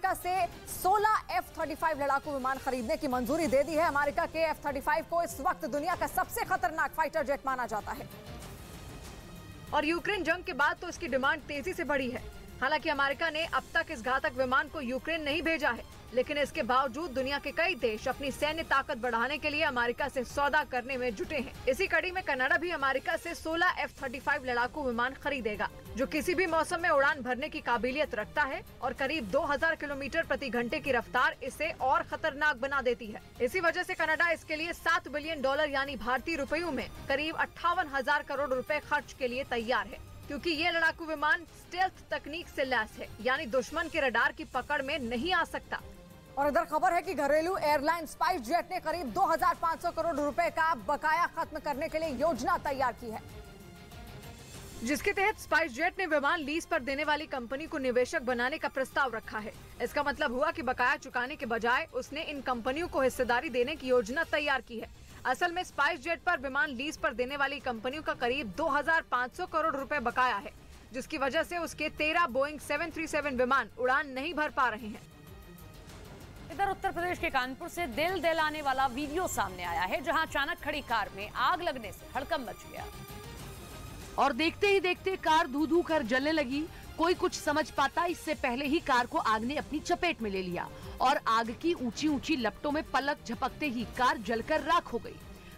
America से 16 F-35 लड़ाकू विमान खरीदने की मंजूरी दे दी है। अमेरिका के F-35 को इस वक्त दुनिया का सबसे खतरनाक फाइटर जेट माना जाता है और यूक्रेन जंग के बाद तो इसकी डिमांड तेजी से बढ़ी है। हालांकि अमेरिका ने अब तक इस घातक विमान को यूक्रेन नहीं भेजा है, लेकिन इसके बावजूद दुनिया के कई देश अपनी सैन्य ताकत बढ़ाने के लिए अमेरिका से सौदा करने में जुटे हैं। इसी कड़ी में कनाडा भी अमेरिका से 16 F-35 लड़ाकू विमान खरीदेगा, जो किसी भी मौसम में उड़ान भरने की काबिलियत रखता है और करीब 2000 किलोमीटर प्रति घंटे की रफ्तार इसे और खतरनाक बना देती है। इसी वजह से कनाडा इसके लिए $7 बिलियन यानी भारतीय रुपयों में करीब 58,000 करोड़ रुपए खर्च के लिए तैयार है, क्योंकि ये लड़ाकू विमान स्टेल्थ तकनीक से लैस है, यानी दुश्मन के रडार की पकड़ में नहीं आ सकता। और इधर खबर है कि घरेलू एयरलाइन स्पाइस जेट ने करीब 2500 करोड़ रुपए का बकाया खत्म करने के लिए योजना तैयार की है, जिसके तहत स्पाइस जेट ने विमान लीज पर देने वाली कंपनी को निवेशक बनाने का प्रस्ताव रखा है। इसका मतलब हुआ कि बकाया चुकाने के बजाय उसने इन कंपनियों को हिस्सेदारी देने की योजना तैयार की है। असल में स्पाइस जेट पर विमान लीज पर देने वाली कंपनियों का करीब 2500 करोड़ रुपए बकाया है, जिसकी वजह से उसके 13 बोइंग 737 विमान उड़ान नहीं भर पा रहे हैं। इधर उत्तर प्रदेश के कानपुर से दिल दहलाने वाला वीडियो सामने आया है, जहां अचानक खड़ी कार में आग लगने से हड़कंप मच गया और देखते ही देखते कार धू धू कर जलने लगी। कोई कुछ समझ पाता इससे पहले ही कार को आग ने अपनी चपेट में ले लिया और आग की ऊंची ऊंची लपटों में पलक झपकते ही कार जलकर राख हो गई।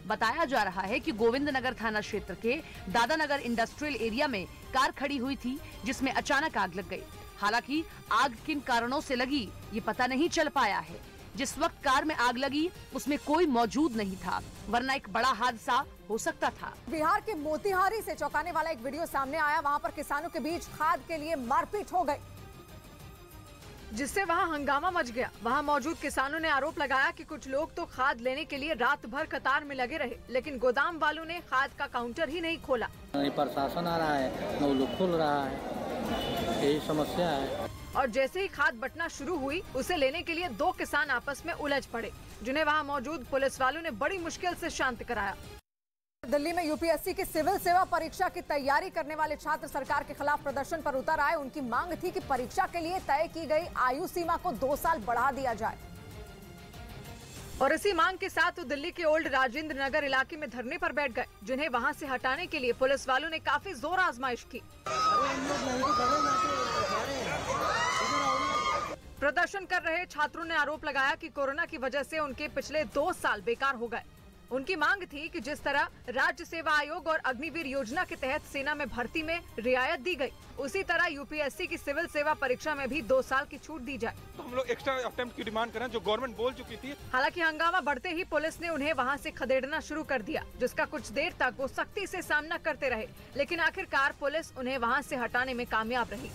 बताया जा रहा है कि गोविंद नगर थाना क्षेत्र के दादानगर इंडस्ट्रियल एरिया में कार खड़ी हुई थी, जिसमें अचानक आग लग गई। हालांकि आग किन कारणों से लगी ये पता नहीं चल पाया है। जिस वक्त कार में आग लगी उसमें कोई मौजूद नहीं था, वरना एक बड़ा हादसा हो सकता था। बिहार के मोतिहारी से चौंकाने वाला एक वीडियो सामने आया। वहां पर किसानों के बीच खाद के लिए मारपीट हो गई, जिससे वहां हंगामा मच गया। वहां मौजूद किसानों ने आरोप लगाया कि कुछ लोग तो खाद लेने के लिए रात भर कतार में लगे रहे, लेकिन गोदाम वालों ने खाद का काउंटर ही नहीं खोला। प्रशासन आ रहा है, न लोग खोल रहा है, यही समस्या है। और जैसे ही खाद बंटना शुरू हुई, उसे लेने के लिए दो किसान आपस में उलझ पड़े, जिन्हें वहां मौजूद पुलिस वालों ने बड़ी मुश्किल से शांत कराया। दिल्ली में यूपीएससी की सिविल सेवा परीक्षा की तैयारी करने वाले छात्र सरकार के खिलाफ प्रदर्शन पर उतर आए। उनकी मांग थी कि परीक्षा के लिए तय की गई आयु सीमा को 2 साल बढ़ा दिया जाए। और इसी मांग के साथ वो दिल्ली के ओल्ड राजेंद्र नगर इलाके में धरने पर बैठ गए, जिन्हें वहां से हटाने के लिए पुलिस वालों ने काफी जोर आजमाइश की। प्रदर्शन कर रहे छात्रों ने आरोप लगाया कि कोरोना की वजह से उनके पिछले 2 साल बेकार हो गए। उनकी मांग थी कि जिस तरह राज्य सेवा आयोग और अग्निवीर योजना के तहत सेना में भर्ती में रियायत दी गई, उसी तरह यूपीएससी की सिविल सेवा परीक्षा में भी 2 साल की छूट दी जाए। तो हम लोग एक्स्ट्रा अटेम्प्ट की डिमांड करें, जो गवर्नमेंट बोल चुकी थी। हालांकि हंगामा बढ़ते ही पुलिस ने उन्हें वहां से खदेड़ना शुरू कर दिया, जिसका कुछ देर तक वो सख्ती से सामना करते रहे, लेकिन आखिरकार पुलिस उन्हें वहां से हटाने में कामयाब रही।